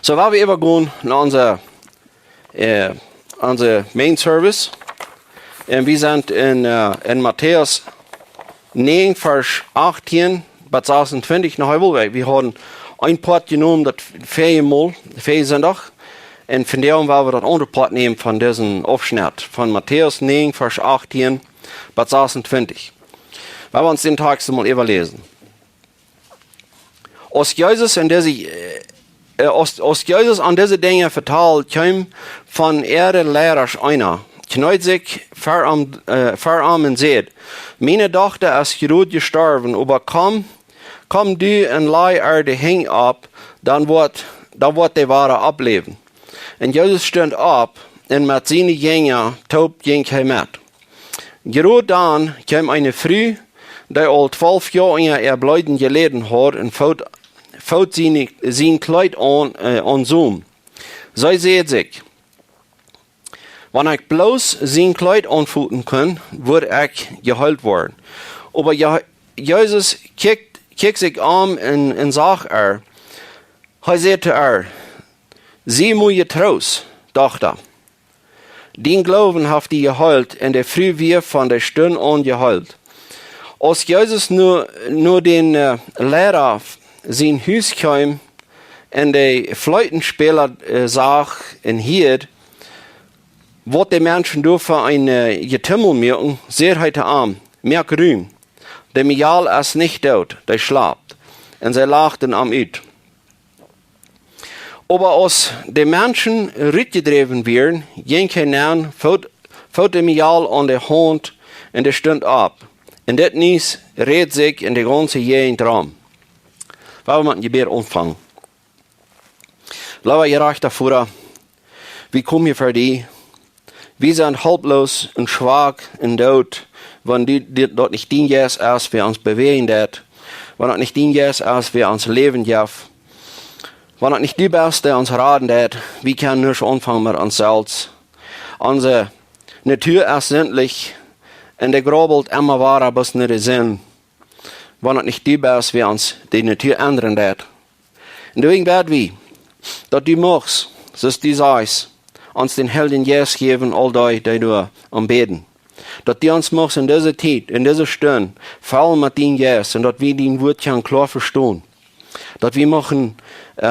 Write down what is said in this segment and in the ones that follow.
So, waar we übergehen naar onze Main Service. Und wir sind in Matthäus 9, Vers 18 bis 26 nach Heuvelweg. Wir haben ein Part genommen, das Feriensonntag. Und von der wollen wir das andere Part nehmen von diesem Aufschnitt. Von Matthäus 9, Vers 18 bis 26. Weil wir uns den Tag mal überlesen. Als Jesus an diese Dinge vertelt, kam von ihre Lehrer einer, kniet sich verarm und sagt, meine Tochter ist gerade gestorben, aber komm du und leih die Hing ab, dann wird die Ware ableben. Und Jesus stand ab und mit seinen Jüngern ging er mit. Gerade dann kam eine Frau, die all 12 Jahre ihr Bläuden geleden hat und fällt sein Kleid an Zoom. Sie sagt sich, wenn ich bloß sein Kleid anfühlen kann, würde ich geheilt werden. Aber Jesus kijkt sich an und sagt er sagt zu ihr, sieh mir Trost, Tochter. Den Glauben hat die geheilt und der Früh wir von der Stunde an geheilt. Als Jesus nur den Lehrer sein Haus kam und der Flötenspieler sah und hielt, was die Menschen für ein Getümmel merken, sehr heute Abend, merk Ruhm. Der Mial ist nicht tot, der schlaft. Und sie lachten am Üt. Aber als die Menschen rückgedreven werden, ging hinein, fällt der Mial an der Hand und der stund ab. Und das Nies redet sich in der ganzen Gegend rum. Weil wir mit dem Gebet anfangen. Lieber gerechter Vater, wir kommen hier für dich. Wir sind haltlos und schwach und tot, wenn dort nicht dien ist, als wir uns bewegen, wenn dort nicht dien ist, als wir uns leben dürfen. Wenn dort nicht die bist, der uns raten wird, wir können nur schon anfangen mit uns selbst. Unsere Natur ist sündlich und der grobelt immer wahrer bis nicht der Sinn. Wenn dort nicht die bist, wir uns die Natur ändern wird. Und deswegen werden wir, dass du machst, so ist die sagst, uns den Helden Jesus geben, all die du anbeten. Dass die uns machst in dieser Zeit, in dieser Stunde, fallen mit den Jesus und dass wir den Wort klar verstehen. Dass wir machen,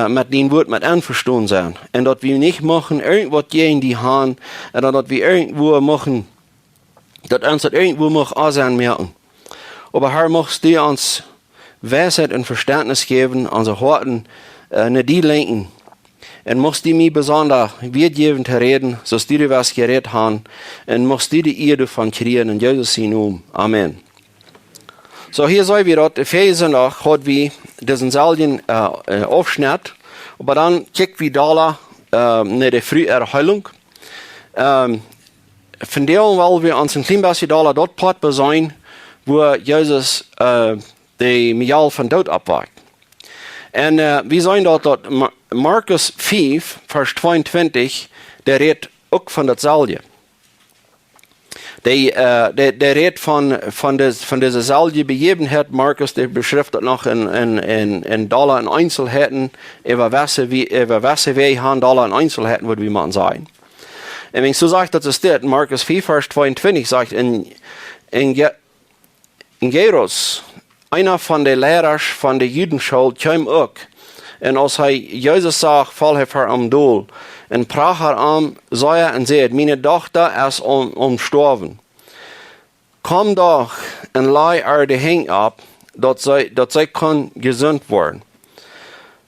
mit dem Wort mit einverstanden sein. Und dass wir nicht machen, irgendwas gegen die Hand, oder dass wir irgendwo machen, dass uns das irgendwo noch ansehen merken. Aber Herr, machst du uns Weisheit und Verständnis geben, unsere Horten nicht die lenken. Und machst du mir besonders wirtgeben zu reden, so dass die was geredet haben. Und machst du die Ehre davon kriegen, in Jesus Namen. Amen. So, hier sehen wir dort, Epheser hat wir diesen selben Aufschnitt. Aber dann kicken wir da nach der Früherheilung. Von der wollen wir uns ein klein bisschen dort Part sein, wo Jesus die Mial von Tod abwagt. Und wir sehen dort Markus 5, Vers 22, der redet auch von der Salje. Der redet von dieser Salje Begebenheit, Markus, der beschreibt das noch in Dollar in Einzelheiten, über was wir haben, Dollar in Einzelheiten, würde wir mal sagen. Und wenn ich so sage, dass es steht, Markus 4, Vers 22, sagt, in Jairus, einer von den Lehrern von der Judenschule, kam auch. Und als er Jesus sah, fiel er vor am Dohl. Und brach er an, sah er und sagte, meine Tochter ist umgestorben. Komm doch und leih die Hing ab, dass sie kann gesund werden.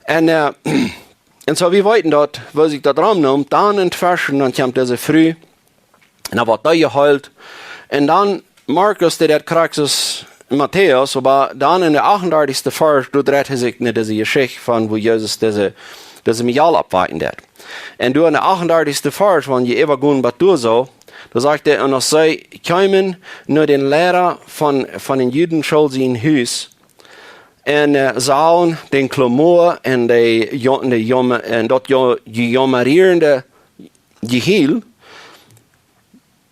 Und so wie weiten dort, wo sich das Raum nimmt, dann entfernen, dann kommt diese Früh, und dann wird da geheilt. Und dann Markus, der Kraxis Matthäus, aber dann in der 38. Vers, du dreht sich nicht diese Geschichte von, wo Jesus diese Mial abweiten wird. Und du in der 38. Vers, wenn je übergehen, was du so, da sagt er, und sie kamen nur den Lehrer von den Juden schuld sein Haus, und sahen den Klamor und dort jammerierende Gehehl,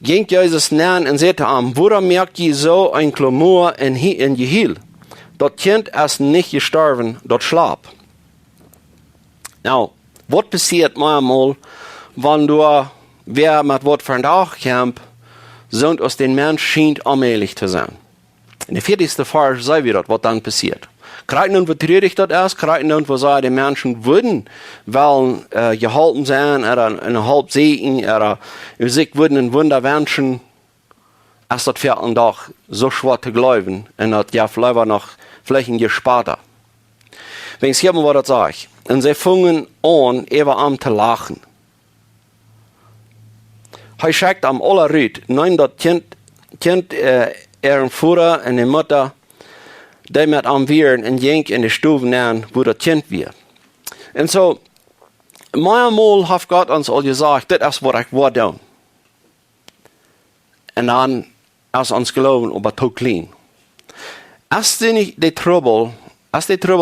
ging Jesus näher und sagte ihm, woran merkt ihr so ein Klamor in Gehehl? Das Kind ist nicht gestorben, das schlaft. Now, Was passiert manchmal, wenn du, wer mit was vandaag kämpft, sind aus den Menschen scheint allmählich zu sein. In der 40. Vers sehen wir das, was dann passiert. Kreiten und betrüdigt das erst, kreiten und wo sagen, die Menschen würden wollen gehalten sein, oder eine halb sehen, oder sich würden ein Wunder wünschen, als das für einen Tag so schwer zu glauben, und das ja vielleicht noch vielleicht ein Gesparter. Wenn ich mal was sage, und sie fangen an, eben an zu lachen. Er sagt am allerrüt, nein, das Kind ihren Vater und die Mutter, die mit am Vieren und jenk in die Stube nehmen, wo das Kind wird. Und so, manchmal hat Gott uns all gesagt, das ist, was ich will tun. Und dann ist uns glauben, aber zu klein. Als die Trouble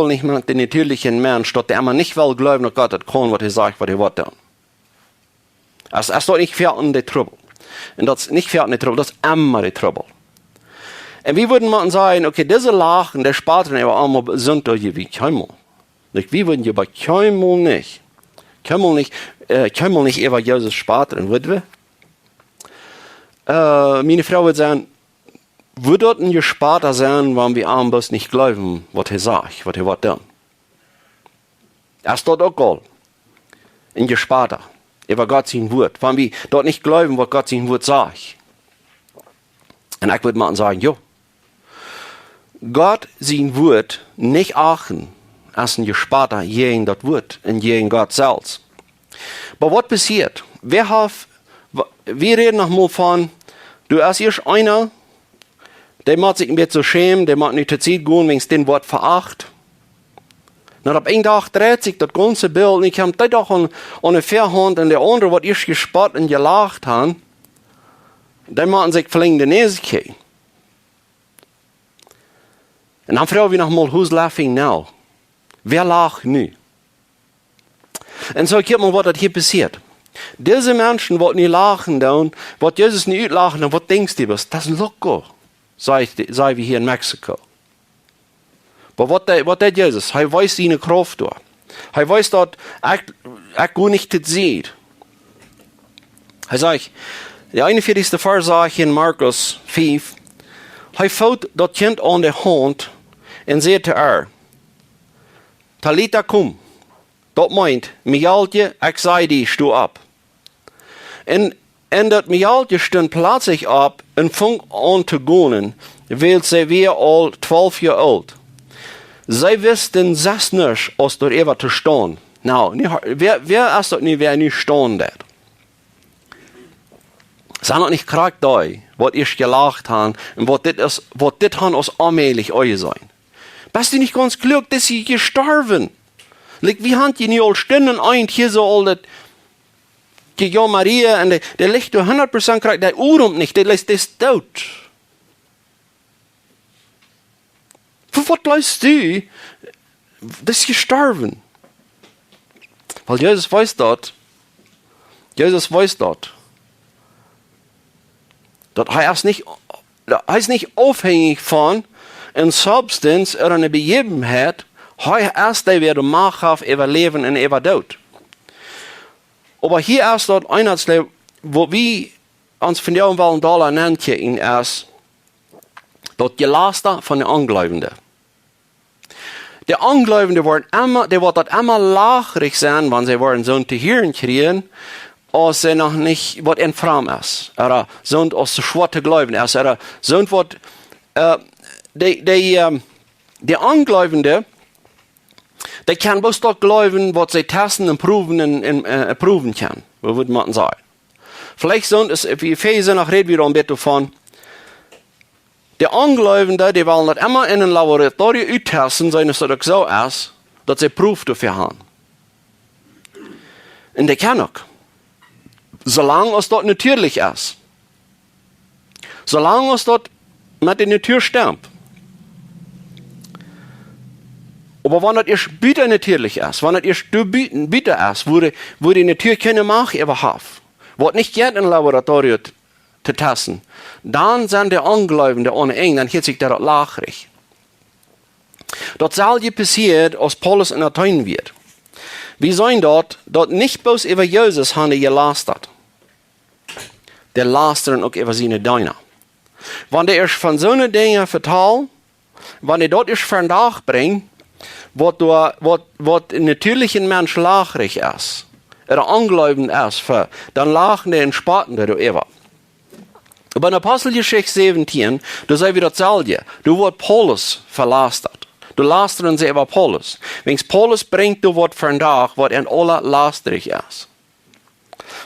nicht mit den natürlichen Menschen, dass der immer nicht will glauben, dass Gott das kann, was er sagt, was er will tun. Es ist doch nicht fährt in die Trouble. Und das ist nicht fährt in die Trouble, das ist immer die Trouble. Und wie würden wir sagen, okay, diese Lachen, der spart dann aber einmal sind doch wie keinmal. Wie würden wir bei keinmal nicht über Jesus sparen, würden wir? Meine Frau würde sagen, würde das ein Gesparter sein, wenn wir ambos nicht glauben, was er sagt, was er will tun. Das ist dort auch Gold. Ein Gesparter. Über Gott sein Wort. Wenn wir dort nicht glauben, was Gott sein Wort sagt. Und ich würde mal sagen, jo. Gott sein Wort nicht achten, als ein Gesparter gegen das Wort und gegen Gott selbst. Aber was passiert? Wir reden noch mal von, du hast erst einer, der macht sich ein bisschen schämen, der macht nicht zur Zeit gehen, wenn es den Wort veracht. Dann ab einen Tag dreht sich das ganze Bild und ich habe das doch an eine Verhand und der andere, was erst gespart und gelacht haben, der machen sich verlängerte Näsigkeit. Und dann fragen wir nochmal, who's laughing now? Wer lacht nu? Und so, guck mal, was das hier passiert. Diese Menschen, die nicht lachen, was Jesus nicht lachen, was denkst du, das ist loco, sagen wir hier in Mexiko. Aber was der Jesus? Er weiß seine Kraft da. Er weiß, dass ich gut nicht das sieht. Er sagt, der 41. Vers sagt in Markus 5, er fällt das Kind an der Hand und sagt zu ihr, Talita kum. Das meint, Mijaltje, ich sei dir, steh ab. Und das Mijaltje stund plötzlich ab und fing an zu gehen, weil sie war all 12 Jahre alt. Sie wussten selbst nicht, als dort etwas zu stehen. Wer ist dort nicht, wer nicht stehen hat? Es ist noch nicht krank da, was ich gelacht habe und was das aus allmählich euch sein. Bist du nicht ganz glücklich, dass sie gestorben? Wie haben die nicht all Stunden ein, hier so all das, ja Maria, und der liegt du 100% krank, der Urum nicht, der lässt das tot. Für was lässt du? Das ist gestorben. Weil Jesus weiß das. Jesus weiß das. Er ist nicht abhängig von einer Substanz oder einer Begebenheit. Er ist der, der Macht hat über Leben und über Tod. Aber hier ist dort Einheitsleben, wo wir uns von der wollen Dollar nennt ihn erst, dort Gelaster von den Angläubenden. Die Angläubenden wird dort immer lachrig sein, wenn sie wollen so zu hören kriegen, als sie noch nicht, was in Fram ist. Oder so als zu schwer zu glauben ist. Oder so was, die Angläubenden, die können bloß dort glauben, was sie testen und prüfen können. Was würde man sagen? Vielleicht sind es, wie Epheser noch reden wir ein bisschen davon, die Angläubenden, die wollen das immer in ein Laboratorium uittesten, wenn es so ist, dass sie Prüf dafür haben. Und die können auch. Solange es dort natürlich ist. Solange es dort mit der Natur stimmt. Aber wenn das erst bitter natürlich ist, wenn das erst bitter ist, wo die Natur keine Macht überhaupt, wo nicht geht in ein Laboratorium zu testen, dann sind die Angläubenden ohne eng, dann geht sich das lachrig. Das soll dir passieren, als Paulus in Athen wird. Wir sehen dort nicht bloß über Jesus haben die gelastert. Der lastern auch über seine Diener. Wenn der erst von so einer Dinge vertalt, wenn er dort erst von Tag bringt, was natürlichen Mensch lachrig ist, oder angläubend ist, dann lachen die und spaten die über. Aber in Apostelgeschichte 17, da sei wieder dasselbe. Du wird Paulus verlastet. Du lastern sie über Paulus. Wenn Paulus bringt, du wird von Tag, was in aller lastrig ist.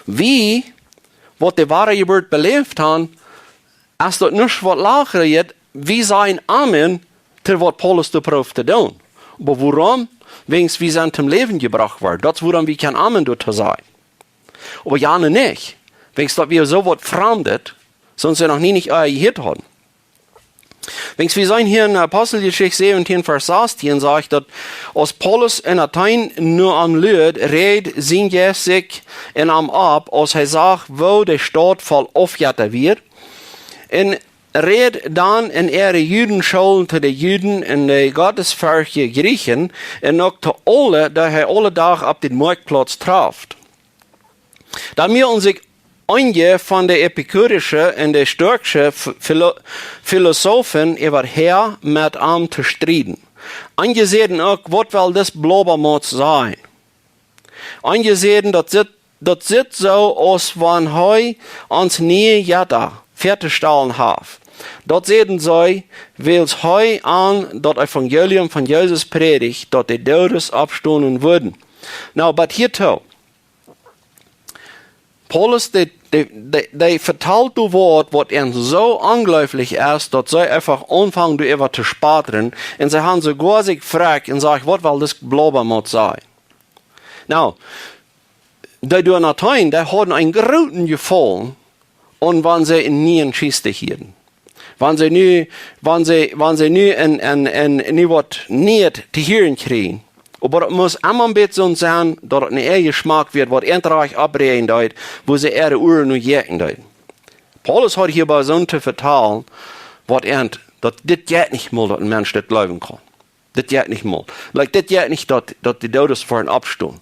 Wie, was die wahre Geburt belebt haben, ist dort nicht was lachrig, wie sein Amen, til was Paulus du proft zu tun. Aber warum? Wegen wir sind zum Leben gebracht worden. Das woran wir kein Amen dort sein. Aber ja nicht. Wegen wir so was fremdet, sonst wir noch nie nicht gehört haben. Wenn wir sein hier in Apostelgeschichte 17, Vers 18, sagt, dass als Paulus in Athen nur am Lüd red, sind sich in am ab, als er sagt, wo der Staat voll aufgetan wird. Und red dann in ihre Jüdenschule zu den Juden und den gottesfürchtigen Griechen und auch zu alle, da er alle Tag auf den Marktplatz trifft. Da wir uns einige von der epikurischen und der stoischen Philosophen überher mit ihm zu streiten. Einige sehen auch, was will das Blubbermut sein? Einige sehen, das sieht so aus, wenn heu uns nie jeder fertigstellen hat. Dort sehen sie, weil es heu an das Evangelium von Jesus predigt, dort die Todes abstunden würden. Now, but hier too. Paulus, der vertalt das Wort, was ihnen so angläuflich ist, dass sie einfach anfangen, darüber zu sparen. Und sie haben sogar sich gefragt und sagen, was will das Blubbermut sein? Now, die Donatien, die haben einen großen Gefallen, und wenn sie nie in Kiste hielten. Wenn sie nie was nicht zu hören kriegen. Aber es muss immer ein bisschen sein, dass es ein Geschmack wird, was endreich abreden dort, wo sie ihre Uhren nur jägen dort. Paulus hat hier bei so zu vertalen, was das geht nicht mal, dass ein Mensch das glauben kann. Das geht nicht mal. Das geht nicht, dass die Todes vor abstehen.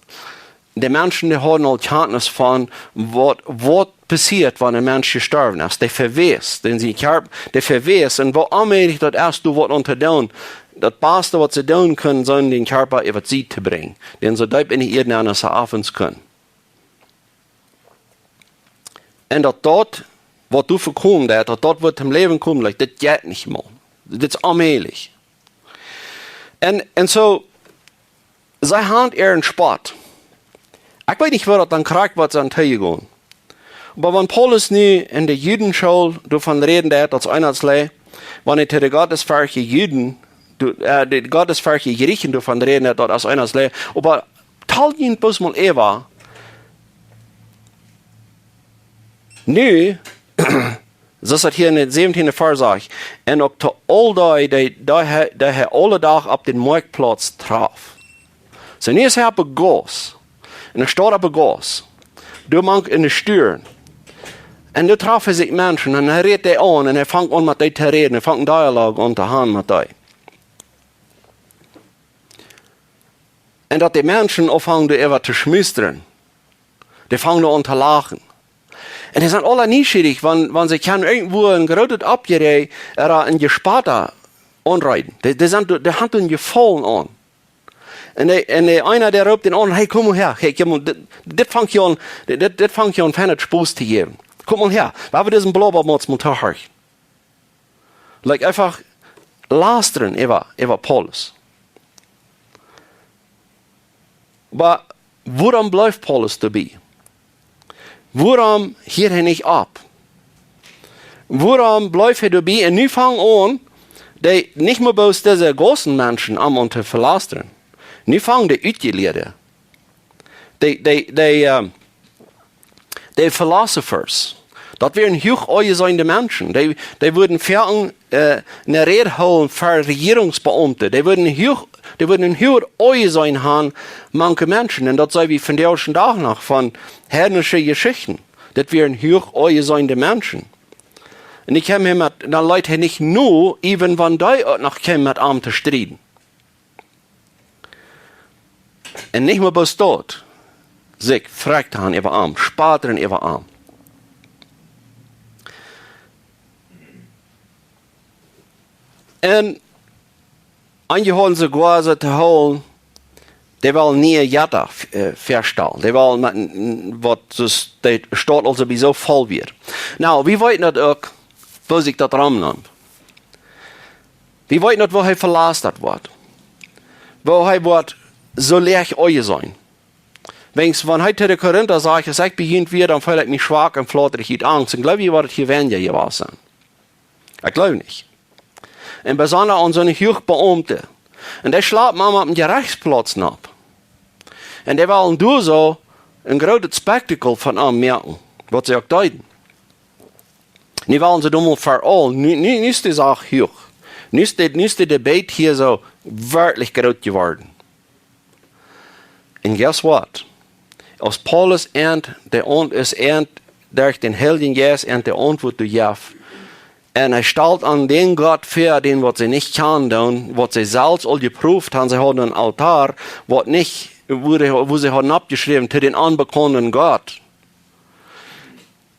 Die Menschen, die haben all Kenntnis von, was passiert, wenn ein Mensch gestorben ist. Der verwest, denn sie der verwest, und wo allmählich das erst du was untertun, das Beste, was sie tun können, sollen den Körper über sie zu bringen. Denn so deib in die Erde an, dass sie abends können. Und dort, was du verkommen, dort wird zum Leben kommen, das geht nicht mal. Das ist allmählich. Und so, sie haben ihren Sport. Ich weiß nicht, wer das dann kriegt, was sie an Tee gehen. Aber wenn Paulus nie in der Judenschule davon reden, als einerlei, wenn er zu den gottesfürchtigen Juden, die gottesfürchtigen Griechen davon reden, als einerlei, aber tal ihn bloß mal Eva. Nu, das hat hier in der 17. Vers sagt, und auch zu all die alle Tag auf den Marktplatz traf. So, nu ist er begoss. Und er steht auf begoss. Du machst in den Stüren. Und da trafen sich Menschen und er redet an und er fängt an mit denen zu reden. Er fängt einen Dialog an zu haben mit denen. Und dass die Menschen anfangen, darüber zu schmüstern. Die fangen an zu lachen. Und die sind alle neugierig, wenn sie irgendwo ein gerotet Abgerät oder ein Gespater anreiten. Die haben einen Gefallen an. Und einer, der ruft den an, hey, komm mal her. Hey, das fängt ja an, feinen Spaß zu geben. Komm mal her. Weil wir diesen Blubbermutz mal tun. Like einfach lastern über Paulus. Aber warum bleibt Paulus dabei? Warum hört er nicht ab? Warum bleibt er dabei? Und nun fangen an, die nicht mehr bloß diese großen Menschen an zu verlassen. Nun fangen die Utgelehrten. Die Philosophers. Das wären hochäußernde Menschen. Die würden fangen, eine Rede holen für Regierungsbeamte. Die würden hochäußern haben, manche Menschen. Und das sei wie von der ersten Tag nach, von herrlichen Geschichten. Das wären hochäußernde Menschen. Und ich komme mit den Leuten nicht nur, even wenn die noch kommen, mit ihm zu streiten. En nicht mehr bis dort. Sich fragt han über arm, spateren über arm. En angeholen sie quasi zu holen, die wollen nie Jata verstellen. Die wollen, was die Stadt also wie so voll wird. Nou, wie weet dat ook, wo sich das ramnimmt? Wie weet dat, wo hij verlasst wordt? Wo hij wordt so leer euch sein. Wenn hij zu den Korinther sagt, ich beginnt wieder, dann fühle ich mich schwach und flotter ich Angst. Und glaube ich, wird es hier weniger gewesen sein. Ich glaube nicht. Und besonders an so eine Hochbeamte. Und die schlafen mal mit dem Gerechtsplatz ab. Und die wollen du so ein großes Spektakel von ihm merken, was sie auch deuten. Die wollen sie dumm für all, nicht ist die Sache hoch. Nicht die Debatte hier so wirklich groß geworden. Und guess what? Als Paulus ist durch den Heiligen Geist und der Antwort du Jeff. Und er stellt an den Gott vor, den was sie nicht kann tun, was sie selbst all geprüft haben, sie haben einen Altar, wo sie haben abgeschrieben, zu den unbekannten Gott.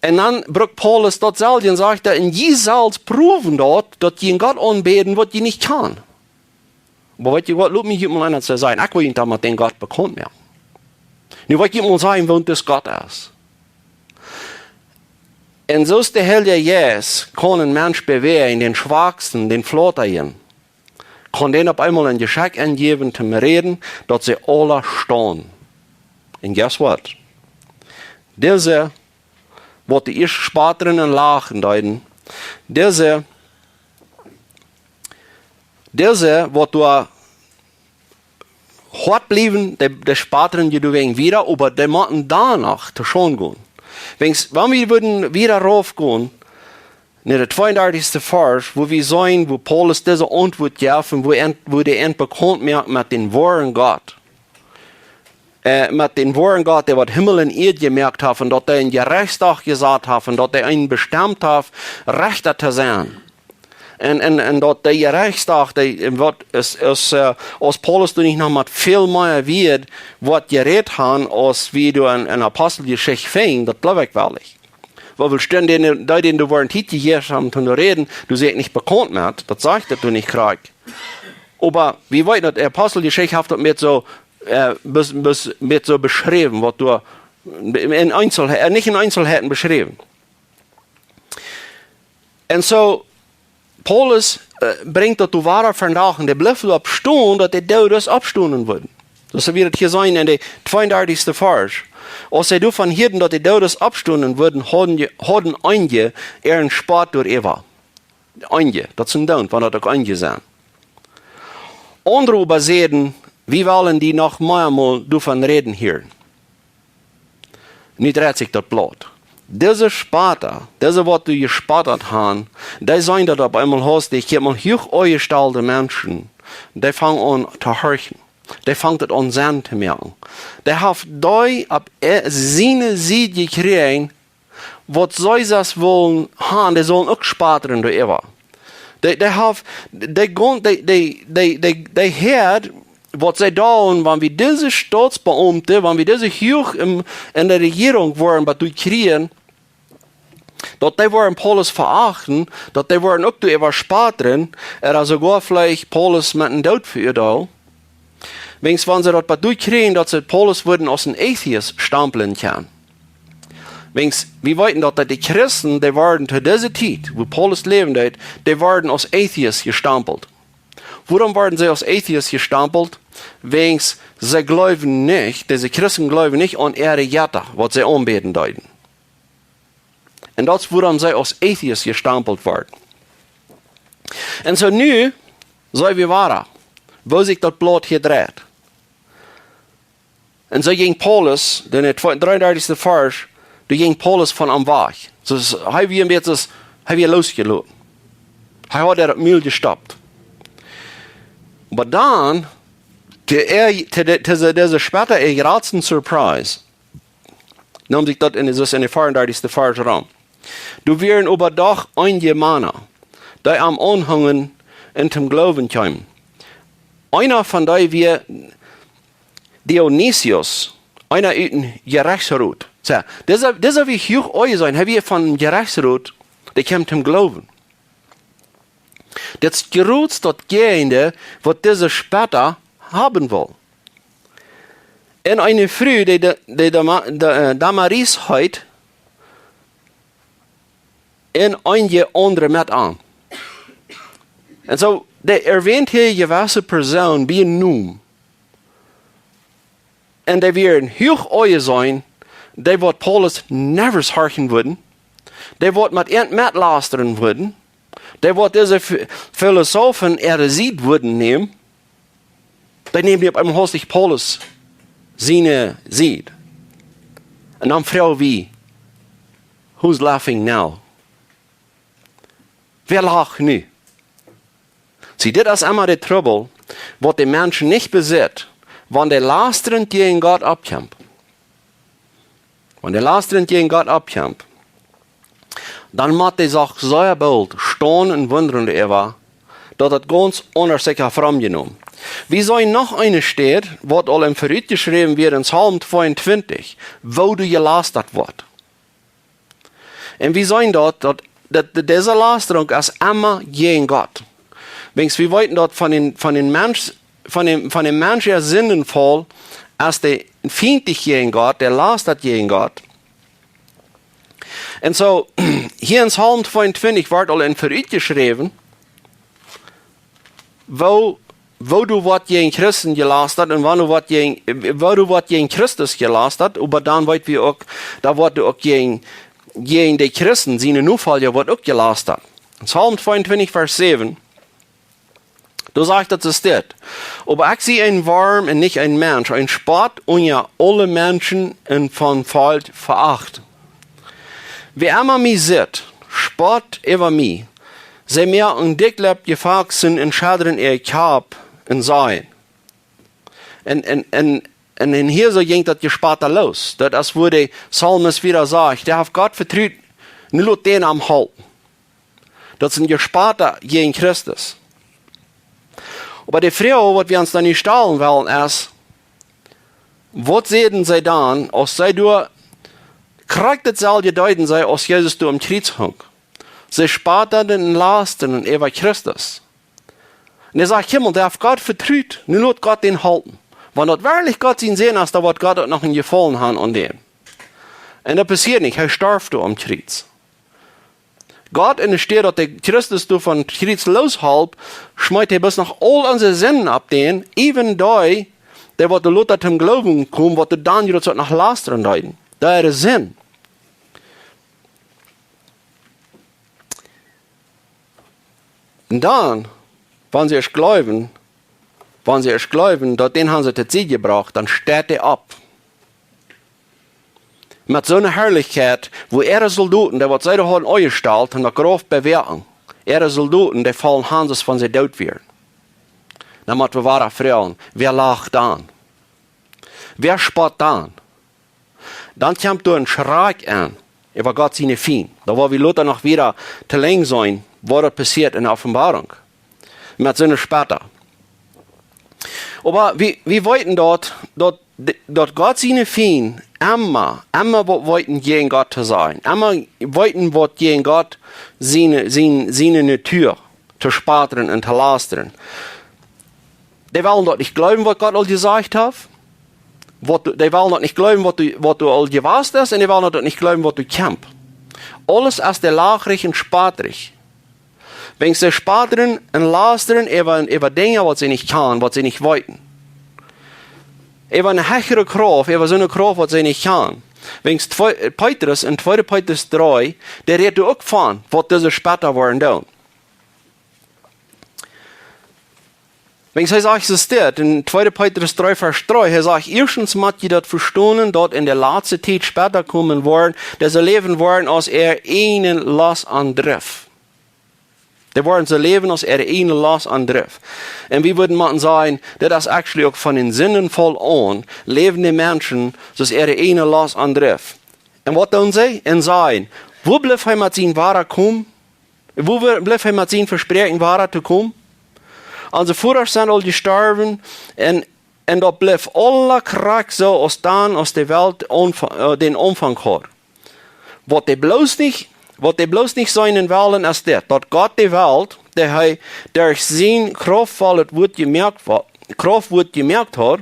Und dann bringt Paulus dort selbst und sagt, in je selbst prüfen dort, dass die Gott anbeten, was die nicht kann. Aber was Gott lobt mich immer einer zu sagen, ich will nicht damit den Gott bekannt werden. Nu wat je moet zeggen, want das Gott ist. Und so ist der Heilige Geist, kann ein Mensch bewegen, den Schwachsten, den Flotterien, kann den auf einmal ein Geschenk angeben, zum Reden, dass sie alle stehen. Und guess what? Diese, was die ersten Spaterinnen lachen deuten, diese, was du hart blieben, die Spaterinnen, die du wegen wieder, aber die machen danach zu schon gehen. Wenn wir würden wieder raufgehen, in der 32. Vers, wo wir sehen, wo Paulus diese Antwort gibt, wo der end bekannt macht mit dem wahren Gott. Mit dem wahren Gott, der was Himmel und Erde gemerkt hat, und dass er in Gerechtstag gesagt hat, und dass er ihn bestimmt hat, Rechter zu sein. Und dass der Gerechtstag, als Paulus du nicht noch mal viel mehr wird, was geredet haben, als wie du ein Apostelgeschichte fängst, das glaube ich wirklich. Weil wir stehen, die du waren Titel hier haben, zu reden, du siehst nicht bekannt mehr, das sagt du nicht kriegst. Aber wie weit das Apostelgeschichte hat mit so, mit so beschrieben, was du in Einzelheiten, nicht in Einzelheiten beschrieben. Und so, Paulus bringt dat du wahrer vandaag en de blijft op stoen dat de doden abstonen worden. Dus we het hier zijn in de 32. vers. Als ze du van hierden dat de doden abstonen worden, hadden einige een spaat door Eva. Einige, dat zijn dood, want dat ook einige zijn. Andere baseren, wie willen die nog meermaal davon reden hier? Niet redt zich dat blad. Diese Spater, diese, was du gespatert hast, die sind da auf einmal hast, die mal hoch eingestellte Menschen, die fangen an zu horchen. Die fangen an Sinn zu merken. Die haben da ab seine Seite gekriegt, was soll das wollen haben, die sollen auch spatern, du Eva. Die hört, was sie tun, wenn wir diese Staatsbeamte, wenn wir diese hoch in der Regierung waren, was du kriegen, dat die waren Paulus verachten, dat die waren auch über spateren, sogar vielleicht Paulus mit dem Tod für ihr da. Wenn sie das durchkriegen, dass sie Paulus würden aus dem Atheist stampeln können. Wir wollten, dass die Christen, die waren zu dieser Zeit, wo Paulus leben hat, die waren aus Atheist gestampelt. Warum waren sie aus Atheist gestampelt? Wenn sie glauben nicht, diese Christen glauben nicht an ihre Götter, was sie anbeten deuten. Und das ist, warum sie als Atheist gestampelt werden. Und so nu, sei wie wahr, wo sich das Blatt hier dreht. Und so ging Paulus, in der 33. Vers, da ging Paulus von am Weg. So, er wie jetzt, wie losgelassen. Er hat das Müll gestoppt. Aber dann, diese später großen Surprise, nahm sich das in der 34. Vers rum. Du wären aber doch einige Männer, die am Anhangen in dem Glauben kommen. Einer von denen Dionysius, einer uit een gerechtsrood. So, dieser wie hoch euch sein, habe ich von gerechtsrood, der kommt zum Glauben. Das gerührt dort gehende, was dieser später haben will. En eine Frau, die Damaris heut, en einige andere met aan. En zo, der erwähnt hier gewisse Person wie ein Noem. En die werden hoch oje sein, die wat Paulus nevers harken würden, die wat met lasteren würden, die wat diese Philosophen Heresie würden nehmen, die nehmen die op einem Haus Paulus seine sieht. Und dann fragt wie, who's laughing now? Wer lacht nu? Sie, das ist immer der Trouble, was die Menschen nicht besitzt, wenn der lasteren gegen Gott abkämpft. Wenn der lasteren gegen Gott abkämpft, dann macht die Sache so bald stehen und wundern darüber, dass das ganz unter sich herumgenommen. Wie soll noch eine steht, was all im Verrückt geschrieben wird in Psalm 22, wo du gelastert wird. Und wie soll dort, dass diese Lasterung ist immer gegen Gott. Wenigstens wir wollten dort von den Menschen sinnvoll, als der feindlich gegen Gott, der lastert gegen Gott. Und so, hier in Psalm 22 wird all in Verrückt geschrieben, wo du was gegen Christen gelastert und wo du was gegen Christus gelastert, aber dann wird wir auch, da wird du auch gegen die Christen, seine Nufallen wird auch gelastert. Psalm 22, Vers 7, da sagt es steht, aber ich sehe ein Wurm und nicht ein Mensch, ein Spott und ja alle Menschen in von Falt veracht. Wer immer mich sieht, Spott über mich, sie mir ein Dickleib gewachsen in Schadren ihr Kap und sein. Und hier so ging das Gesparte los. Das wo der Psalmist wieder sagt, der hat Gott vertraut, nur den am halten. Das sind Gesparte gegen Christus. Aber die Frage, was wir uns dann nicht stellen wollen, ist, was sehen sie dann, als sie durch kriegt das soll gedeuten sei, als Jesus du am Kreuz hang. Sie sparten den Lasten und über Christus. Und er sagt, Himmel, der auf Gott vertraut, nun wird Gott den halten. Wenn dort wirklich Gott ihn sehen hast, da wird Gott noch einen Gefallen haben an dem. Und das passiert nicht, er starb du am Kreuz. Gott in der steht, dass der Christus du von Kreuz loshalb, schmeißt er bis nach all unsere Sinnen ab den, even die, der wird der Luther zum Glauben kommen, wird der dann jetzt nach Lastern deuten. Da ist der Sinn. Und dann, wenn sie erst glauben, dass den haben sie das Sieg gebracht, dann steht er ab. Mit so einer Herrlichkeit, wo ihre Soldaten, der wird seine Hand eingestellt und der Graf bewerten. Ihre Soldaten, die fallen Hanses von sie tot werden. Dann müssen wir wahre fragen, wer lacht dann? Wer spott dann? Dann kommt ein Schreck an über Gott seine Fien. Da war wie Luther noch wieder zu lang sein, was das passiert in der Offenbarung. Mit so einer später. Aber wir wollten dort Gott seine Fien immer wollten gegen Gott zu sein. Immer wollten wir gegen Gott seine Natur zu sparen und zu lastern. Die wollen dort nicht glauben, was Gott all gesagt hat. Die wollen dort nicht glauben, was du all gewusst hast, und die wollen dort nicht glauben, was du kämpfst. Alles ist der lagrig und spartrig. Wenn sie sparen und lastern über Dinge, was sie nicht kann, was sie nicht wollten. Über eine höhere Kraft, über so eine Kraft, was sie nicht kann. Wenn Petrus in 2. Petrus 3, der redet auch von, was diese später waren dann. Wenn ich sage, es steht, in 2. Petrus 3, Vers 3, er sagt, erstens macht ihr das verstehen, dort in der letzten Zeit später kommen werden, dass sie leben werden, als einen Last andrift. Die werden sie leben, als einen Last andrift. Und wie würden man sagen, das ist actually auch von den Sinnen voll an, lebende Menschen, dass einen Last andrift. Und was tun sie? Und sagen, wo bleibt er mit seinen Waren kommen? Wo bleibt er mit seinen Versprechen Waren zu kommen? Also vorher sind all gestorben und Und da blieb alle Krieg so aus der Welt den Umfang hat. Was die bloß nicht sein wollen, ist das, dass Gott die Welt, der durch sein kraftvolles Wort gemerkt hat,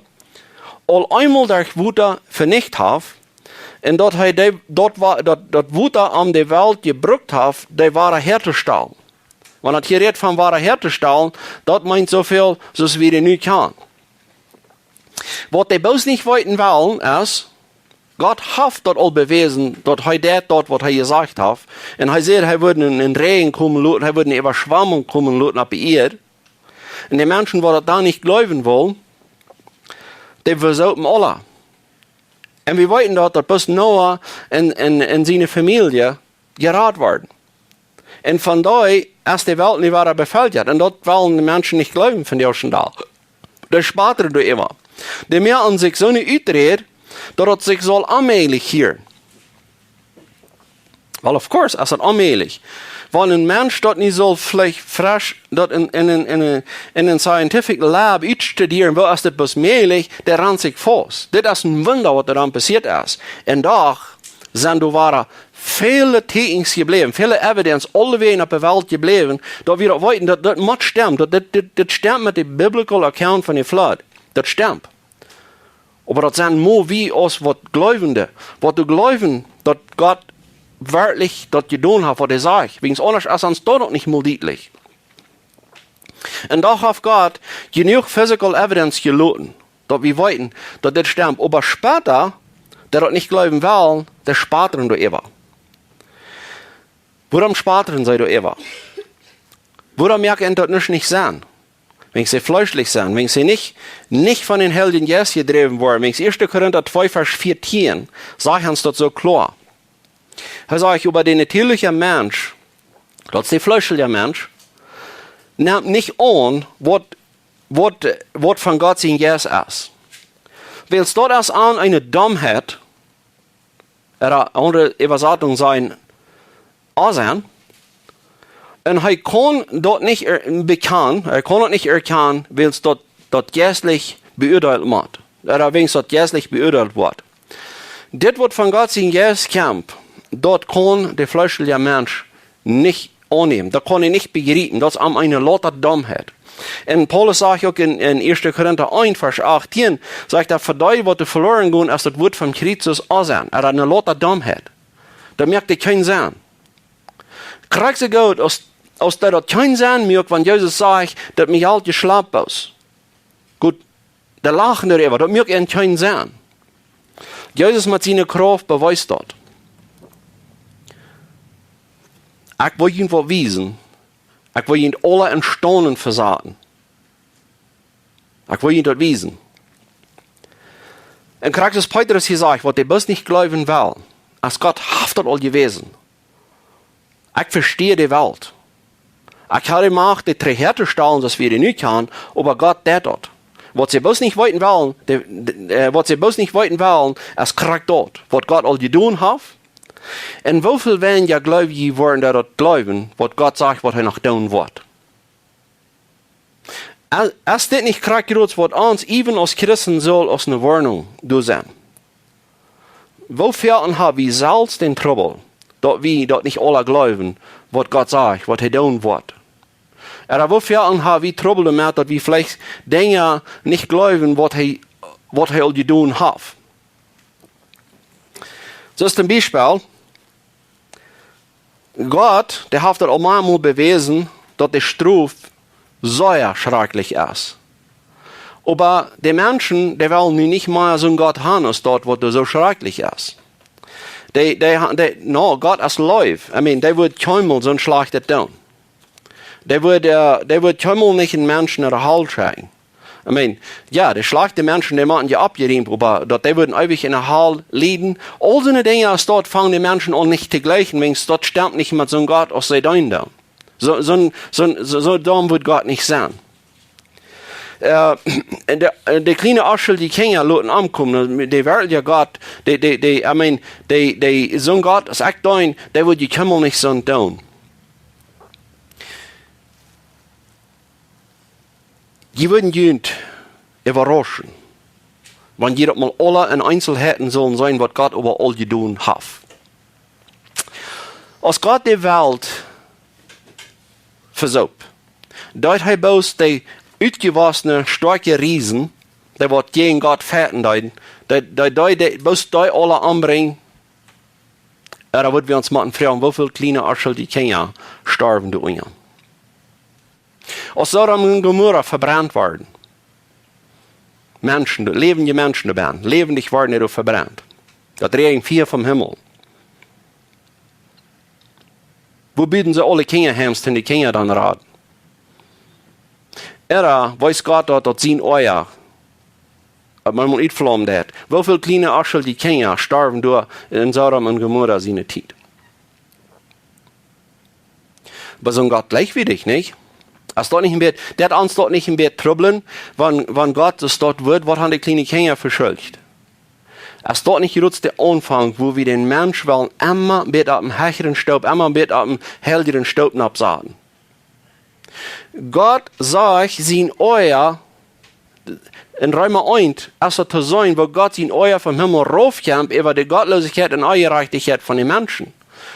all einmal durch Wunder vernichtet hat, und dass dort Wunder an der Welt gebrückt hat, der wahre herzustellen. Wenn er hier redet von wahre herzustellen, das meint so viel, so es wieder nicht kann. Was die bloß nicht wollten wollen, ist, Gott hat dort all bewiesen, dass dort, was er gesagt hat. Und er sagt, er würde in Regen kommen lassen, er würde eine Überschwemmung kommen lassen auf die Erde. Und die Menschen, die das da nicht glauben wollen, die versuchen alle. Und wir wollten dort, dass bis Noah und seine Familie gerettet werden. Und von daher ist die Welt nicht weiter bevölkert. Und dort wollen die Menschen nicht glauben von der ersten Tag. Das spart du immer. Die mehr an sich so eine Utrecht, dass es sich soll allmählich hier. Weil, of course, es ist allmählich. Wenn ein Mensch dort nicht soll vielleicht frisch dort in ein scientific lab studieren, wo ist das bloß möglich, der rennt sich fast. Das ist ein Wunder, was daran passiert ist. Und doch sind da viele Teachings geblieben, viele Evidenz, alle Wege auf der Welt geblieben, dass wir auch weiten, dass das muss stimmt, das stimmt mit dem biblical Account von der Flood. Das stimmt. Aber das sind nur wie uns, was Glaubende, was du glauben, dass Gott wirklich das getan hat, was er sagt. Wegen anders ist uns dort nicht mal deutlich. Und doch hat Gott genug physical evidence gelassen, dass wir weiten, dass das stimmt. Aber später, der das nicht glauben will, der spatern du immer. Warum spatern sie du immer? Warum merken das nicht sehen? Wenn sie fleischlich sind, wenn sie nicht von den Helden Jesu gedreven wurden, wenn sie 1. Korinther 2, Vers 14, sagt uns das so klar. Er sagt, über den natürlichen Mensch, das ist der fleischliche Mensch, nimmt nicht an, was von Gott sein Jes ist. Weil es dort erst an eine Dummheit, oder andere Übersetzung sein, Asien, und er kann dort nicht erkennen, weil es dort geistlich beurteilt wird. Oder wenn es dort geistlich beurteilt wird. Das, was von Gott sein Jes kämpft, dort kann der fleischliche Mensch nicht annehmen. Das kann er nicht begreifen. Das ist eine lauter Dummheit. Und Paulus sagt auch in 1. Korinther 1, Vers 18, sagt er, für die, was verloren gehen, ist das Wort von Christus aussehen. Er hat eine lauter Dummheit. Da merkt er keinen Sinn. Kriegst du Gott, aus der das keinen Sinn merkt, wenn Jesus sagt, dass mich halt geschlafen ist. Gut, da lachen darüber, das merkt er keinen Sinn. Jesus mit seiner Kraft beweist das. Ich will Ihnen verweisen. Ich will Ihnen alle in Staunen versagen. Ich will Ihnen das wiesen. Und Christus Petrus gesagt, was die bloß nicht glauben will, als Gott hat das all gewesen. Ich verstehe die Welt. Ich habe die Macht, die drei herzustellen, dass wir die nicht können, aber Gott tut das. Was sie bloß nicht wollten wollen, ist kriegt dort, was Gott all getan hat. Und wie viel werden ja Gläubige worden, die dort glauben, was Gott sagt, was er noch tun wird? Es ist nicht krass, was uns, even als Christen, soll aus einer Warnung sein. Wofür haben wir selbst den Trouble, dass wir dort nicht alle glauben, was Gott sagt, was er tun wird? Oder wofür haben wir Trouble damit, dass wir vielleicht Dinge nicht glauben, was er getan hat? So ist ein Beispiel. Gott, der hat das einmal bewiesen, dass die Strafe sehr schrecklich ist. Aber die Menschen, die wollen nicht mal so einen Gott haben, als dort, wo das so schrecklich ist. Gott ist live. Der wird keinmal so ein Schlechtes tun. Der wird keinmal nicht einen Menschen in der Halle tragen. Die schlechten Menschen, die machen ja abgeräumt, aber die würden ewig in der Halle leiden. All so eine Dinge, als dort fangen die Menschen an nicht zu gleichen, wenn es dort stimmt nicht mit so einem Gott, als sie da. So dumm wird Gott nicht sein. Die kleine Aschel, die Kinder lassen ankommen, die werden ja Gott, so ein Gott, als ich da, der wird die Kimmel nicht so tun. Die würden jemand überraschen. Wann jeder mal alle in Einzelheiten sollen sein, was Gott über all getan hat. Als Gott die Welt versucht, dort hat bloß die uitgewassene, starke Riesen, die wat gegen Gott fährten, die bloß die alle anbringen, da würden wir uns mal fragen, wie viele kleine Arschel die Kinder sterben durch ihn. Als Sodom und Gomorra verbrannt werden, Menschen, lebende Menschen waren, lebendig waren die verbrannt. Das Regen 4 vom Himmel. Wo bieten sie alle Kinder heimst, die Kinder dann raten? Weiß Gott, dass sie Eier, man muss nicht flammen das. Wie viele kleine Arschel die Kinder sterben durch in Sodom und Gomorra seine Zeit? Aber so ein Gott gleichwillig, nicht? Das hat uns dort nicht im Bett Problem, wenn Gott das dort wird, was haben die kleinen Kinder verschuldigt. Es dort nicht jetzt der Anfang, wo wir den Mensch wollen, immer mit dem höheren Staub, immer mit dem helleren Staub absagen. Gott sagt, sein Euer, in Römer 1, als zu sein, wo Gott sein Euer vom Himmel raufkämpft, über die Gottlosigkeit und Euerreichtigkeit von den Menschen.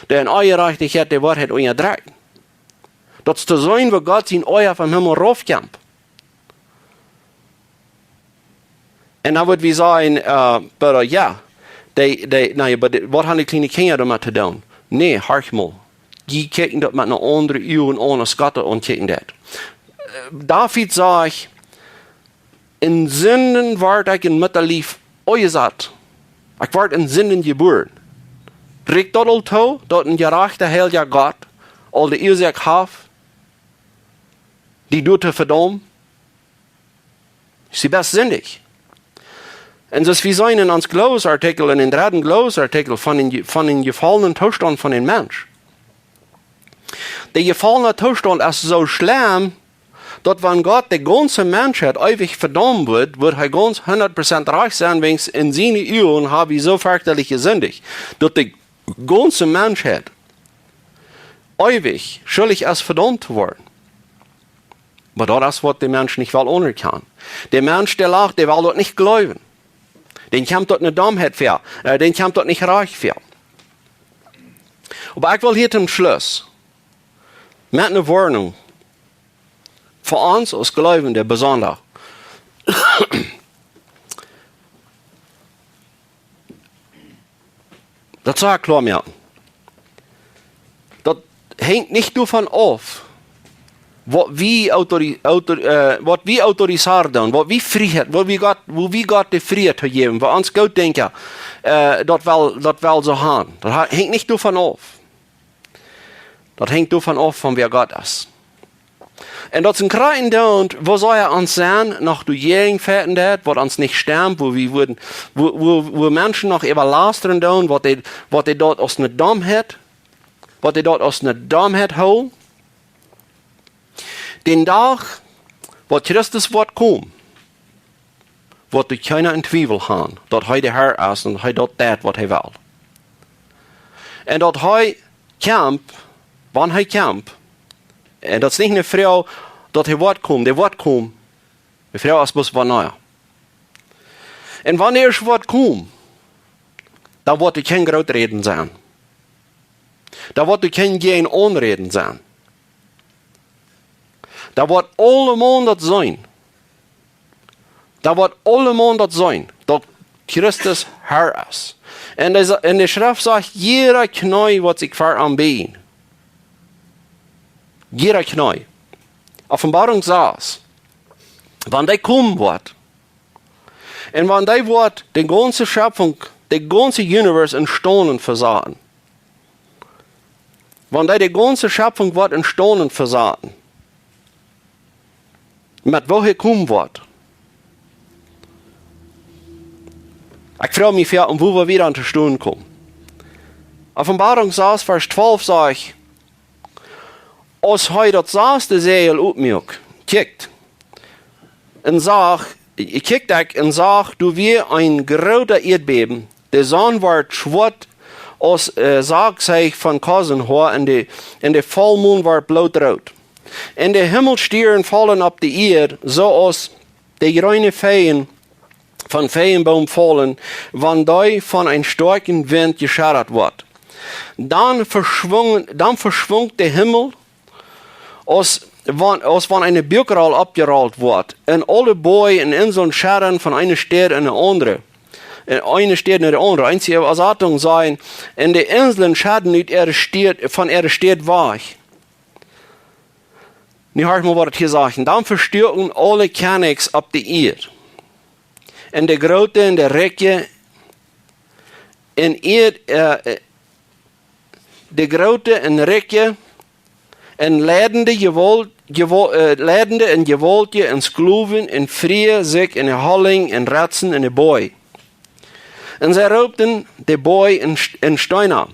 Der in Euerreichtigkeit, der Wort hat unterdrückt. Das zu sein, wo Gott sein Euer vom Himmel raufkämpft. Und dann wird wir sagen, ja, was haben die kleinen Kinder damit zu tun? Nee, hör mal. Die kicken das mit einer anderen Augen an, als Gott und kicken das. David sagt, in Sünden ward ich in Mitterlief euersat. Ich ward in Sünden geboren. Regt das all to, dort ein gerechter heiliger Gott, all die Ursache hat, die du zu verdammen, ist sie best sündig. Und das wir sehen in uns Glaubensartikel, in den 3. Glaubensartikel von den gefallenen Zustand von den Menschen. Der gefallene Zustand ist so schlimm, dass wenn Gott die ganze Menschheit ewig verdammt wird er ganz 100% reich sein, wenn es in seine Augen habe ich so fürchterlich gesündigt, dass die ganze Menschheit ewig schuldig ist verdammt zu werden. Aber das ist, was der Mensch nicht will anerkennen. Der Mensch, der lacht, der will dort nicht glauben. Den kommt dort eine Dummheit für, den kommt dort nicht reich für. Aber ich will hier zum Schluss mit einer Warnung für uns als Glaubende besonders. Das sage ich klar mir. Das hängt nicht davon auf, was wir autorisieren, was wir Freiheit, wo wir Gott die Freiheit geben, wo uns Gott denken, das will so haben. Das hängt nicht davon auf. Das hängt davon auf, von wer Gott ist. Und das ist ein kleiner Dund, wo soll uns sein, nach du jährigen Fährten dat, wo uns nicht sterben, wo Menschen noch überlastern tun, was die dort aus einer Dummheit, was die dort aus einer Dummheit holen. Den Tag, wo Christus Wort kommt, wird du keiner in Zweifel haben, dass er der Herr ist und er dort das, was er will. Und dass er kämpft, wann er kämpft, und das ist nicht eine Frau, dass er Wort kommt, die Frau ist bloß was Neues. Und wenn er das Wort kommt, da wird du kein Großreden sein. Da wird du kein Gehen Unreden sein. Da wird allemal das sein. Da wird allemal das sein, dass Christus Herr ist. Und in der Schrift sagt, jeder Knie wird sich veranbeten. Jeder Knie. Offenbarung sagt, wenn der kommen wird, und wenn der wird die ganze Schöpfung, die ganze Universe entstanden versagen, wenn der die ganze Schöpfung wird entstanden versagen, mit woher kommen wird. Ich frage mich, wo wir wieder an die Stunde kommen. Offenbarung 6, Vers 12 sagt ich, als heute das saßte Seel auf mich, kickt, und sagt, du wir ein großer Erdbeben, der Sonne wird schwarz, als sagt sich von Kosenhor, und der Vollmond wird blutrot. Und die Himmelstieren fallen auf die Erde, so als die reine Feen von Feigenbaum fallen, wann die von einem starken Wind geschüttelt wird. Dann verschwingt der Himmel, als wenn eine Birkerall abgerollt wird. Und alle Bäume und Inseln scheren von einer Stadt in eine andere. Eine Stadt in eine andere. Einzige Erwartung sein, in den Inseln scheren nicht von ihrer Stadt weg. Nu hört mal, was ich hier sage. Dann verstärken alle Königs ab die Erde. In der Grote, in der Recke, in de grote en rijke en leidende en gewoltje en skloven en vrije zich en halling en ratsen en de boy. En zij roepten de boy en steiner.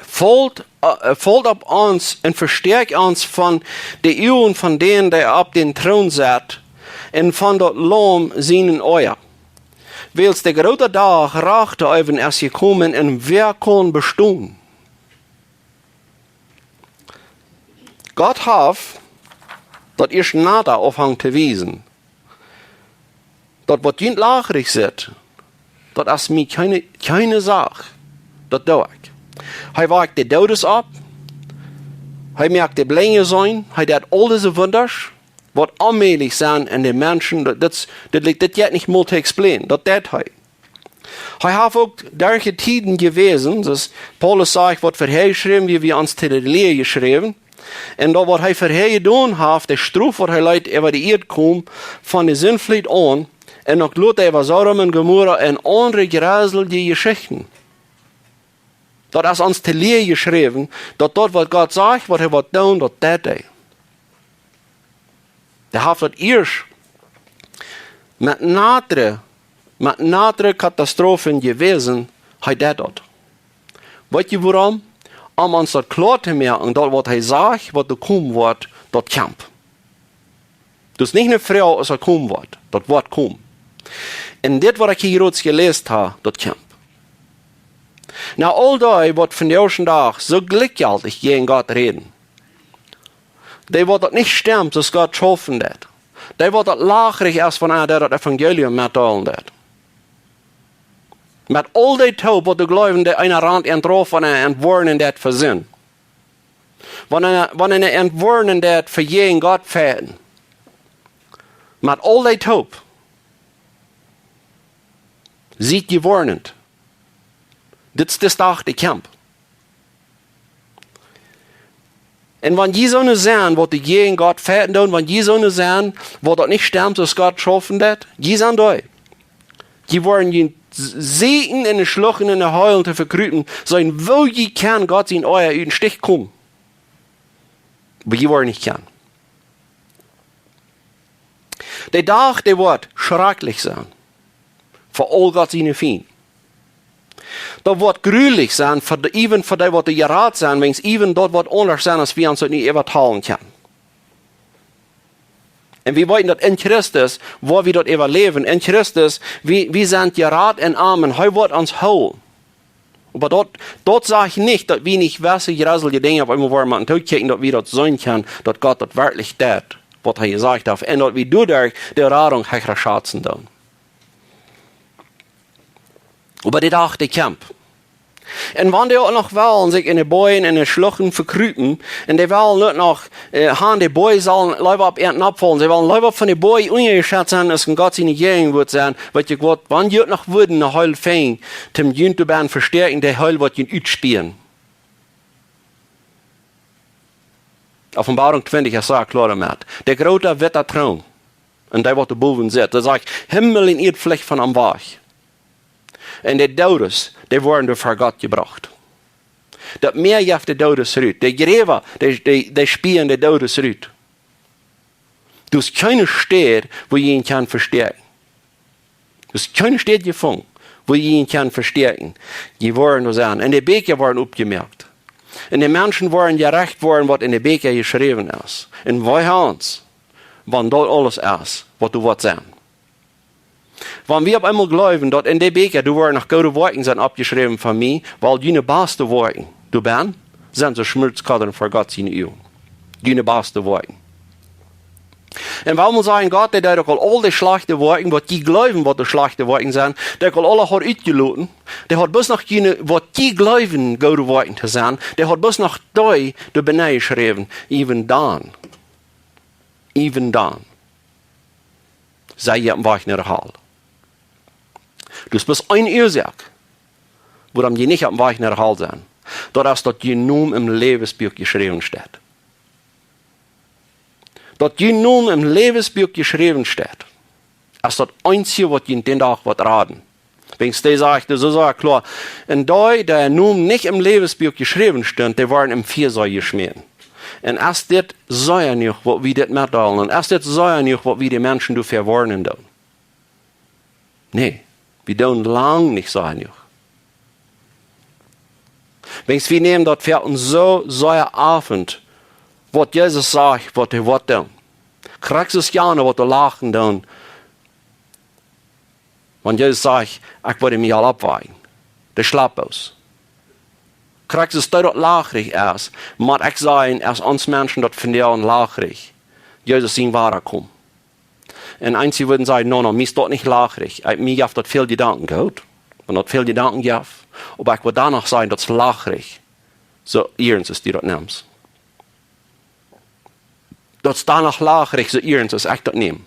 Volgt op ons en versterkt ons van de uwen van denen die op den troon zat en van dat loom zijn oor. Wils de grote dag rachte even als gekomen en wer kon bestaan. Gott hat, dat is nada afhangt te wezen. Dat wat niet lacherig zit, dat is mij keine zaak. Dat doe ik. Hij waakt de dodes op. Hij maakt de blinde zijn. Hij deed al deze wonders. Wat onmogelijk zijn en de mensen, dat jet niet meer te explainen. Dat deed hij. Hij heeft ook derge tijden gewezen, dus Paulus zegt, wat voor hij schreven, wie we ons te de leer geschreven. En dat wat hij voor hij gedaan heeft, de straf wat hij leidt over de eerd kwam, van de zinvliet aan, en ook lot over Sodom en Gomorra en andere geruizelige geschichten. Dat is ons te leer geschreven, dat wat God zegt, wat hij wat doen, dat hij. Hij heeft dat eerst met nadere catastrofen gewezen, hij deed dat. Weet je waarom? Om ons dat klaar te maken, dat wat hij zegt, wat er komen wordt, dat kamp. Dus niet een vrouw als er komen wordt, dat wordt komen. En dit wat ik hier reeds gelezen heb, dat kamp. Nou, al die wat van de eerste dag zo gelijkjaldig tegen God reden, die wordt dat niet stemmt, als God schaffen dat. Die wordt dat lacherig als van einer, der dat evangelium mitteilen dat. Met al die taub wat de gelovigen einer rand entroffen en worden dat verzin. Wanneer een worden dat voor je en God verden. Met al die taub. Ziet je warnend. Dit is toch de kamp. En wanneer je zo zijn, wat de je en God verden doen, wanneer je zo zijn, wat dat niet stemt, als God schaffen dat, je zijn daar. Je worden je Segen in de schluchten en de huilen te verkruten, zijn wo je kan Gott in euer in Stich kommen. Aber je worden niet kan. De dag die wordt schrecklich zijn. Voor al Gott zijn Fien. Dat wordt gruwelijk zijn, even voor die wat de geraad zijn, wens even dat wat anders zijn, als we ons het niet overtalen kunnen. En we weten dat in Christus, waar we dat overleven, in Christus, we zijn geraad en armen, hij wordt ons hol. Maar dat zeg ik niet, dat we niet wissen, gerasselige dingen op einmal worden, maar toekijken, dat we dat zijn kunnen, dat God dat werkelijk deed, wat hij gezegd heeft, en dat we door de radung hechtere schatzen doen. Aber die dag de kamp. En wanneer die ook nog wel zich in de boeien en de schluchten verkruipen, en die wel niet nog gaan de boeien zullen liever op eten opvallen, ze willen liever van de boeien ongeschat zijn, als een God zijn gegeving wordt zijn, wat je wat, wanneer je nog worden, een heil fijn, tem junt te ben versterken, de heil wat je uitspieren. Offenbarung 20, er sagt klar met, de grote witte troon, en die wat erboven zit, dat zegt, Himmel in ieder vlecht van am weg. En de dodes, die worden door voor God gebracht. Dat meer jeft de dodes eruit. De greven, die spieren de dodes eruit. Dus keine stad wo je ihn kan versterken. Dus keine stad gevonden, wo je ihn kan versterken. Die worden dus aan. En de beker worden opgemerkt. En de mensen worden gerecht worden wat in de beker geschreven is. En wij hans, want dat alles is, wat du wat zijn. Wanneer we op einmal geloven, dat in de beker, du worden nog goede woorden zijn opgeschreven van mij, weil jene beste woorden, du zijn ze schmutzkaderen voor God zijn eeuw. Jene beste woorden. En waarom sagen Gott, der hat all die schlechte Worten, was die glauben, was die schlechte Worten sind, der hat alle uitgeloten. Der hat bis noch keine, was die glauben, gute Worten zu sein, der hat bis noch die benei geschrieben, even dann, sei je am Weg naar de hal. Dus bis ein Ursache, woran die nicht am Weg naar de hal zijn, dat is dat genoem im Lebensbuch geschrieben steht. Dat genoem im Lebensbuch geschrieben steht, ist das Einzige, was in den Tag wird raten. Wenn ich das sage, so sage ich klar, und die, der nun nicht im Lebensbuch geschrieben steht, die waren im Viersäu geschmiert. Und erst das sei ja nicht, was wir das mitteilen. Und erst das sei ja nicht, was wir die Menschen du verwarnen tun. Nee, wir tun lang nicht so nicht. Wenn wir nehmen, das für uns so ein Abend, was Jesus sagt, was er wird tun. Kriegst du es gerne, was du lachen tun. Wenn Jesus sagt, ich würde mich alle abweichen. Der schlapp aus. Kriegst du es dort lachrig erst. Maar ich sagen, als uns Menschen dort finden lachrig. Jesus sehen, wahrer kommt. Und einige würden sagen, no, mir ist dort nicht lachrig. Mir gibt dort viel Gedanken, gut. Und dort viel Gedanken gibt. Aber ich würde danach sagen, das ist lachrig. So, ihrens ist die dort nimmst. Dat is danach lachrig, so ihrens ist echt dort nehmen.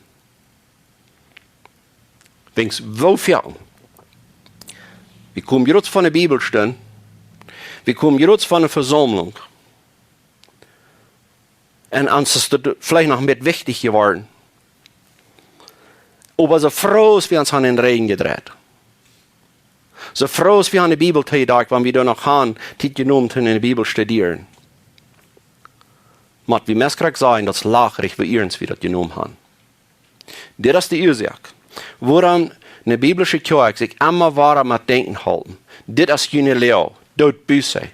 Wenn's wo fern. Wir kommen jetzt von der Bibel stehen. Wir kommen jetzt von der Versammlung. Und uns ist das vielleicht noch mit wichtig geworden. Aber so froh ist, wir uns an den Regen gedreht. So froh ist, wir an die Bibel gedacht, wenn wir da noch haben, die genommen in der Bibel studieren. Maar wie mensen sagen, dat is lacherig, wie ihr uns wieder genommen haben. Das ist die Ursache. Woran eine biblische Kirche sich immer weiter mit Denken halten. Das ist jene Lehre, dort Büsse.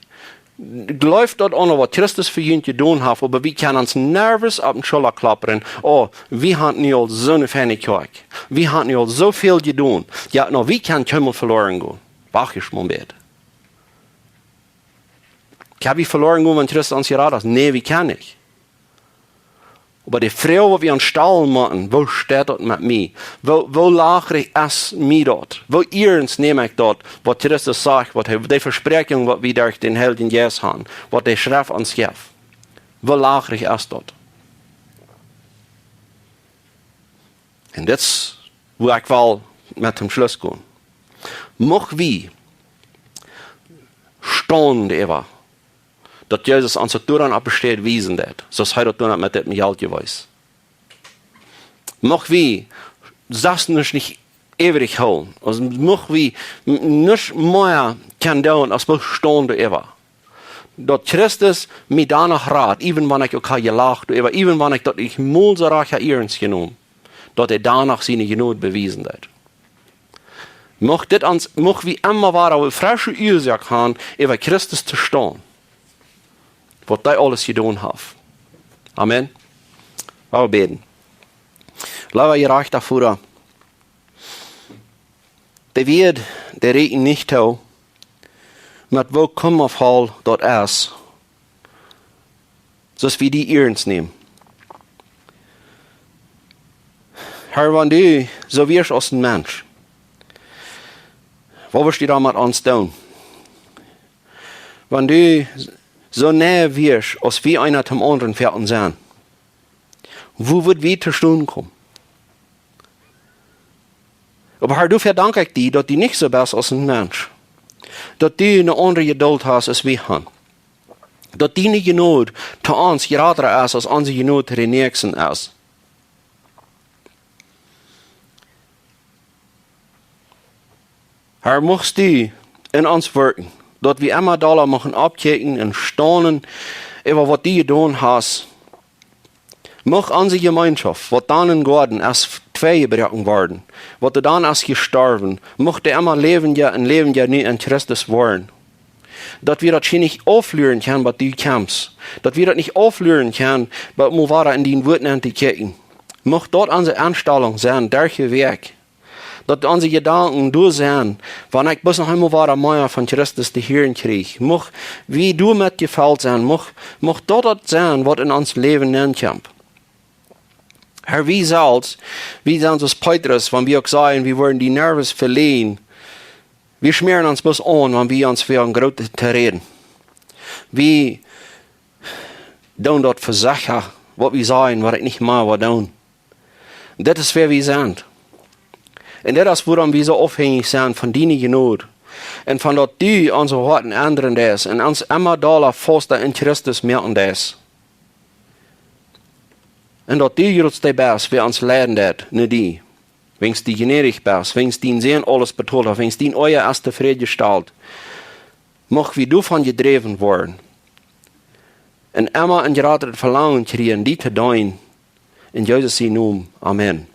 Läuft dort auch noch, was Christus für ihn getan hat, aber wir können uns nervös auf den Schulter klappern. Oh, wir haben nicht so eine feine Kirche. Wir haben nicht so viel getan. Ja, no, wie kann Himmel verloren gehen? Wach ich mal mit. Kann wir verloren gehen, wenn Christus uns geraten hat? Nee, wir können nicht. Aber die Frau, die wir an Stall machen, wo steht das mit mir? Wo lache ich es mir dort? Wo ihrens nehme ich dort, was Christus sagt, was die Versprechung, was wir durch den Helden Jesus haben, was die Schrift uns gibt? Wo lache ich es dort? Und das, wo ich will mit dem Schluss gehen. Moch wie stehen immer, dass Jesus an der Tür besteht, wiesen das. Sonst hat er mit dem Geld gewusst. Moch wie, das nicht ewig holen. Also moch wie, nicht mehr kann tun, als wir stehen immer. Dass Christus mir danach rat, even wenn ich auch gelacht habe, even wenn ich dort ich mal so reich ernst genommen, dass er danach seine Genot bewiesen hat. Moch wie immer war, aber frische Ursache haben, über Christus zu stehen. Was die alles getan hat. Amen. Wir beten. Lass ihr reich davor. Der wird, der reden nicht tau, mit wo kommen auf Hall dort ist, so dass wir die ernst nehmen. Herr, wenn du so wirst als ein Mensch, wo wirst du da mit uns tun? Wenn du so näher wirst, als wir einer zum anderen für uns sind, wo wird wir zur Stunde kommen? Aber Herr, du verdanke ich dir, dass du nicht so bist als ein Mensch. Dass du eine andere Geduld hast, als wir haben. Dass deine Genot zu uns gerade ist, als unsere Genot zu den Nächsten ist. Herr, machst du in uns wirken, dass wir immer da machen abchecken und staunen über was du getan hast. Mach unsere Gemeinschaft, was dann in Gordon erst zwei gebrochen worden, was du dann erst gestorben, mach der immer leben ja nicht in Christus wollen. Dass wir das hier nicht auflören können, was du kämpfst. Dass wir das nicht auflören können, was wir in den Worten entdecken. Mach dort unsere Anstellung sein, durch den Weg. Dass unsere Gedanken du sein, wenn ich bis noch einmal war, mehr von Christus die Hirn krieg. Mach, wie du mit gefällt sein, mach dort das sein, was in uns Leben nennt. Herr, wie sind uns Petrus, wenn wir auch sagen, wir wollen die Nerven verlieren. Wir schmieren uns bloß an, wenn wir uns für ein Großes zu reden. Wir tun dort für Sachen, was wir sagen, was ich nicht mal was tun. Das ist, wer wir sind. Und das ist, woran wir so abhängig sind von deiner Genot. Und von dort du unsere Worten ändern das. Und uns immer da fester in Christus merken das. Und dort du jetzt der bist, wer uns leiden dat, nicht die. Wenn du gnädig bist, wenn du Sehen alles betont hast, wenn du euer erste Friede gestaltet, mach wie du von gedreven worden. Und immer ein geradetes Verlangen kriegen, die zu tun. In Jesus' Namen. Amen.